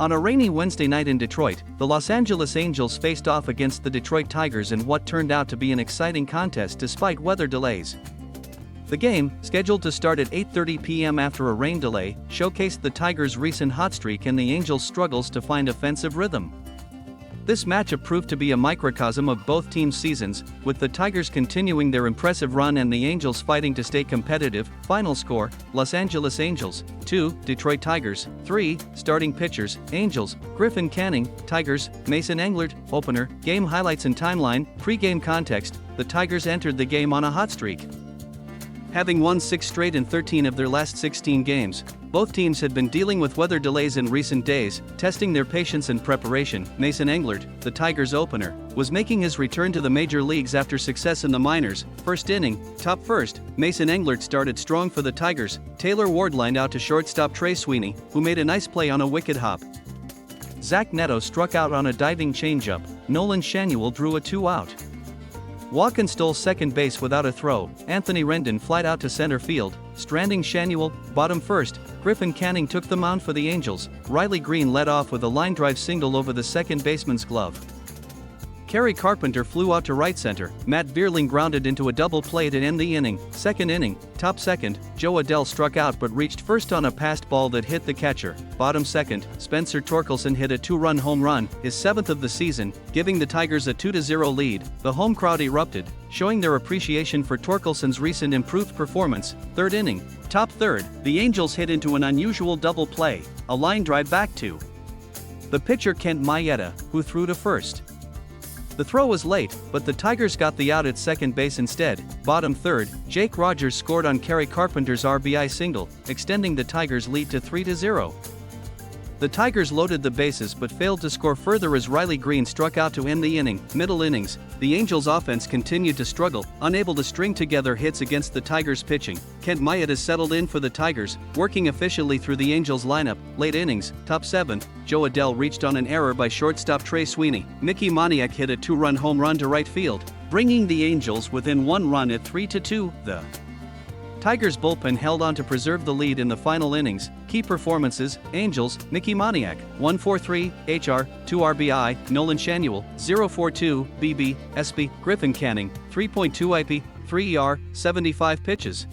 On a rainy Wednesday night in Detroit, the Los Angeles Angels faced off against the Detroit Tigers in what turned out to be an exciting contest despite weather delays. The game, scheduled to start at 8:30 p.m. after a rain delay, showcased the Tigers' recent hot streak and the Angels' struggles to find offensive rhythm. This matchup proved to be a microcosm of both teams' seasons, with the Tigers continuing their impressive run and the Angels fighting to stay competitive. Final score: Los Angeles Angels 2, Detroit Tigers 3. Starting pitchers: Angels, Griffin Canning; Tigers, Mason Englert. Opener, game highlights and timeline. Pre-game context: the Tigers entered the game on a hot streak, having won 6 straight in 13 of their last 16 games. Both teams had been dealing with weather delays in recent days, testing their patience and preparation. Mason Englert, the Tigers' opener, was making his return to the major leagues after success in the minors. First inning, top first, Mason Englert started strong for the Tigers. Taylor Ward lined out to shortstop Trey Sweeney, who made a nice play on a wicket hop. Zach Neto struck out on a diving changeup. Nolan Shanuel drew a 2-out walk and stole second base without a throw. Anthony Rendon flied out to center field, stranding Shanuel. Bottom first, Griffin Canning took the mound for the Angels. Riley Green led off with a line drive single over the second baseman's glove. Kerry Carpenter flew out to right center. Matt Vierling grounded into a double play to end the inning. Second inning, top second, Joe Adell struck out but reached first on a passed ball that hit the catcher. Bottom second, Spencer Torkelson hit a 2-run home run, his 7th of the season, giving the Tigers a 2-0 lead. The home crowd erupted, showing their appreciation for Torkelson's recent improved performance. Third inning, top third, the Angels hit into an unusual double play, a line drive back to the pitcher Kent Maeda, who threw to first. The throw was late, but the Tigers got the out at second base instead. Bottom third, Jake Rogers scored on Kerry Carpenter's RBI single, extending the Tigers' lead to 3-0. The Tigers loaded the bases but failed to score further as Riley Green struck out to end the inning. Middle innings, the Angels' offense continued to struggle, unable to string together hits against the Tigers' pitching. Kent Maeda settled in for the Tigers, working efficiently through the Angels' lineup. Late innings, top 7, Joe Adell reached on an error by shortstop Trey Sweeney. Mickey Moniak hit a 2-run home run to right field, bringing the Angels within 1 run at 3-2. The Tigers' bullpen held on to preserve the lead in the final innings. Key performances: Angels, Mickey Moniak, 143 HR, 2 RBI, Nolan Shanuel, 0.42 BB, SP, Griffin Canning, 3.2 IP, 3 ER, 75 pitches.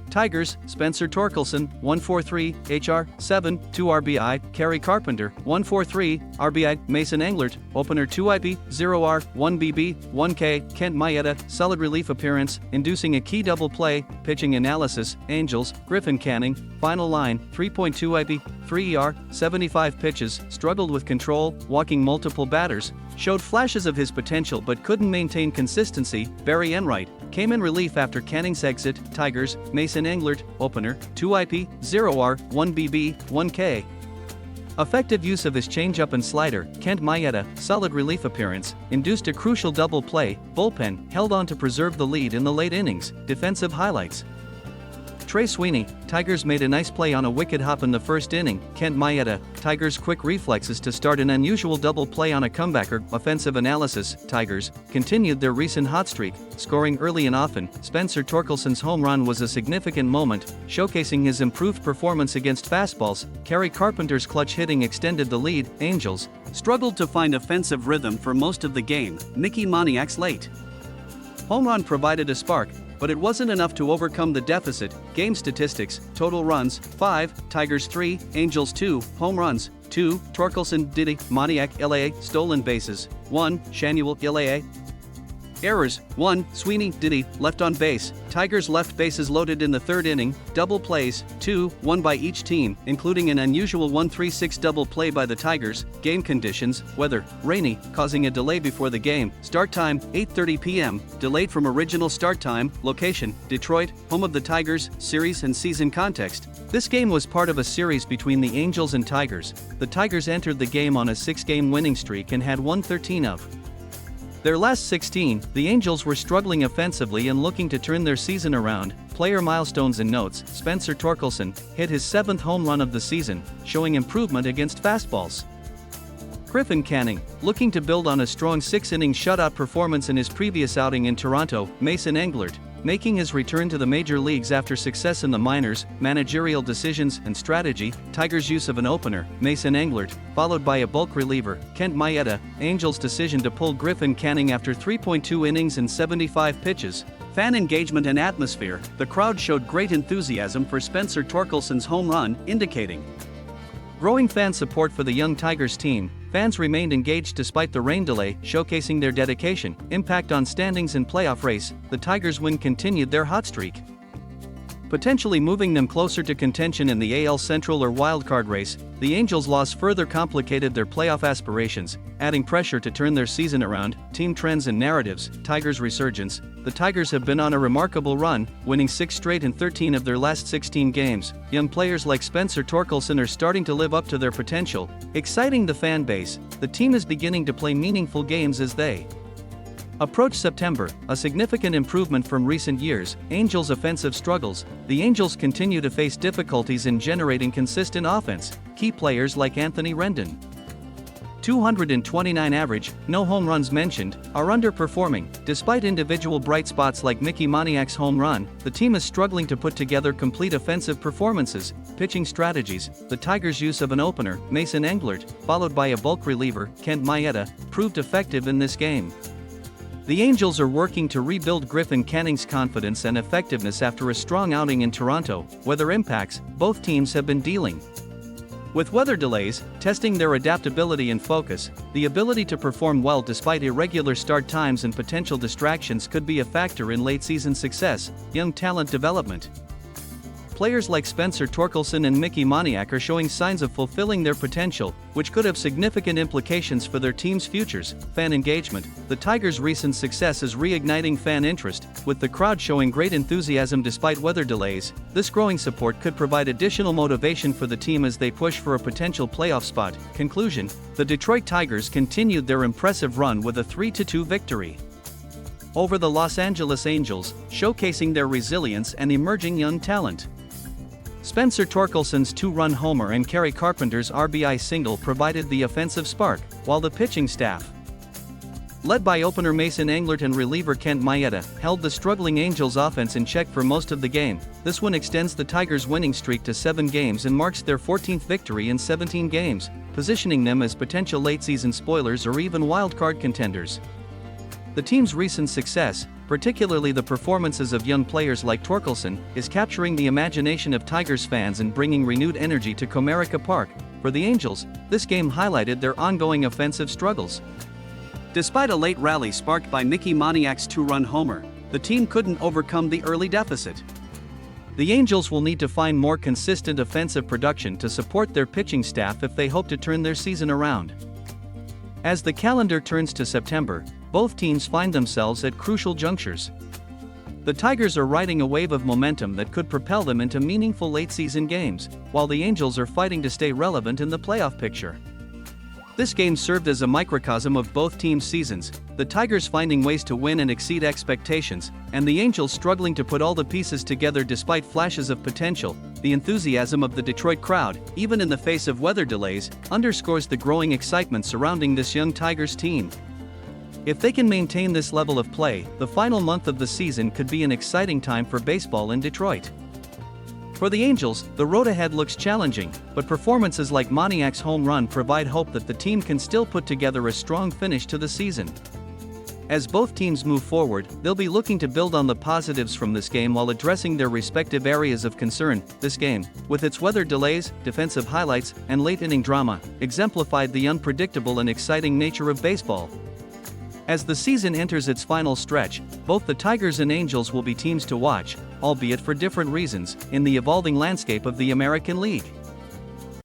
Tigers, Spencer Torkelson, 143 HR, 7, 2 RBI, Kerry Carpenter, 143 RBI, Mason Englert, opener 2 IP, 0 R, 1 BB, 1 K, Kent Maeda, solid relief appearance, inducing a key double play. Pitching analysis: Angels, Griffin Canning, final line, 3.2 IP, 3 ER, 75 pitches, struggled with control, walking multiple batters, showed flashes of his potential but couldn't maintain consistency. Barry Enright came in relief after Canning's exit. Tigers, Mason Englert, opener, 2 IP, 0 R, 1 BB, 1 K. Effective use of his changeup and slider. Kent Maeda, solid relief appearance, induced a crucial double play. Bullpen held on to preserve the lead in the late innings. Defensive highlights: Trey Sweeney, Tigers made a nice play on a wicket hop in the first inning. Kent Maeda, Tigers' quick reflexes to start an unusual double play on a comebacker. Offensive analysis: Tigers continued their recent hot streak, scoring early and often. Spencer Torkelson's home run was a significant moment, showcasing his improved performance against fastballs. Kerry Carpenter's clutch hitting extended the lead. Angels struggled to find offensive rhythm for most of the game. Mickey Moniak's late home run provided a spark, but it wasn't enough to overcome the deficit. Game statistics: total runs, 5, Tigers 3, Angels 2, home runs, 2, Torkelson, Diddy, Moniak, LAA, stolen bases, 1, Shanuel, LAA. Errors: 1, Sweeney, Diddy, left on base. Tigers left bases loaded in the third inning. Double plays: 2, 1 by each team, including an unusual 1-3-6 double play by the Tigers. Game conditions: weather, rainy, causing a delay before the game. Start time, 8:30 p.m., delayed from original start time. Location: Detroit, home of the Tigers. Series and season context: this game was part of a series between the Angels and Tigers. The Tigers entered the game on a 6-game winning streak and had won 13 of their last 16. The Angels were struggling offensively and looking to turn their season around. Player milestones and notes: Spencer Torkelson hit his 7th home run of the season, showing improvement against fastballs. Griffin Canning, looking to build on a strong 6-inning shutout performance in his previous outing in Toronto. Mason Englert, Making his return to the major leagues after success in the minors, managerial decisions and strategy, Tigers' use of an opener, Mason Englert, followed by a bulk reliever, Kent Maeda, Angels' decision to pull Griffin Canning after 3.2 innings and 75 pitches. Fan engagement and atmosphere, the crowd showed great enthusiasm for Spencer Torkelson's home run, indicating growing fan support for the young Tigers team. Fans remained engaged despite the rain delay, showcasing their dedication, impact on standings and playoff race. The Tigers' win continued their hot streak, potentially moving them closer to contention in the AL Central or wildcard race. The Angels' loss further complicated their playoff aspirations, adding pressure to turn their season around. Team trends and narratives, Tigers' resurgence. The Tigers have been on a remarkable run, winning 6 straight and 13 of their last 16 games. Young players like Spencer Torkelson are starting to live up to their potential, exciting the fan base. The team is beginning to play meaningful games as they approach September, a significant improvement from recent years. Angels' offensive struggles. The Angels continue to face difficulties in generating consistent offense. Key players like Anthony Rendon, 229 average, no home runs mentioned, are underperforming. Despite individual bright spots like Mickey Moniak's home run, the team is struggling to put together complete offensive performances. Pitching strategies. The Tigers' use of an opener, Mason Englert, followed by a bulk reliever, Kent Maeda, proved effective in this game. The Angels are working to rebuild Griffin Canning's confidence and effectiveness after a strong outing in Toronto. Weather impacts. Both teams have been dealing with weather delays, testing their adaptability and focus. The ability to perform well despite irregular start times and potential distractions could be a factor in late-season success. Young talent development. Players like Spencer Torkelson and Mickey Moniak are showing signs of fulfilling their potential, which could have significant implications for their team's futures. Fan engagement. The Tigers' recent success is reigniting fan interest, with the crowd showing great enthusiasm despite weather delays. This growing support could provide additional motivation for the team as they push for a potential playoff spot. Conclusion. The Detroit Tigers continued their impressive run with a 3-2 victory over the Los Angeles Angels, showcasing their resilience and emerging young talent. Spencer Torkelson's 2-run homer and Kerry Carpenter's RBI single provided the offensive spark, while the pitching staff, led by opener Mason Englert and reliever Kent Maeda, held the struggling Angels offense in check for most of the game. This win extends the Tigers' winning streak to 7 games and marks their 14th victory in 17 games, positioning them as potential late-season spoilers or even wildcard contenders. The team's recent success, particularly the performances of young players like Torkelson, is capturing the imagination of Tigers fans and bringing renewed energy to Comerica Park. For the Angels, this game highlighted their ongoing offensive struggles. Despite a late rally sparked by Mickey Moniak's 2-run homer, the team couldn't overcome the early deficit. The Angels will need to find more consistent offensive production to support their pitching staff if they hope to turn their season around. As the calendar turns to September, both teams find themselves at crucial junctures. The Tigers are riding a wave of momentum that could propel them into meaningful late-season games, while the Angels are fighting to stay relevant in the playoff picture. This game served as a microcosm of both teams' seasons, the Tigers finding ways to win and exceed expectations, and the Angels struggling to put all the pieces together despite flashes of potential. The enthusiasm of the Detroit crowd, even in the face of weather delays, underscores the growing excitement surrounding this young Tigers team. If they can maintain this level of play, the final month of the season could be an exciting time for baseball in Detroit. For the Angels, the road ahead looks challenging, but performances like Moniak's home run provide hope that the team can still put together a strong finish to the season. As both teams move forward, they'll be looking to build on the positives from this game while addressing their respective areas of concern. This game, with its weather delays, defensive highlights, and late-inning drama, exemplified the unpredictable and exciting nature of baseball. As the season enters its final stretch, both the Tigers and Angels will be teams to watch, albeit for different reasons, in the evolving landscape of the American League.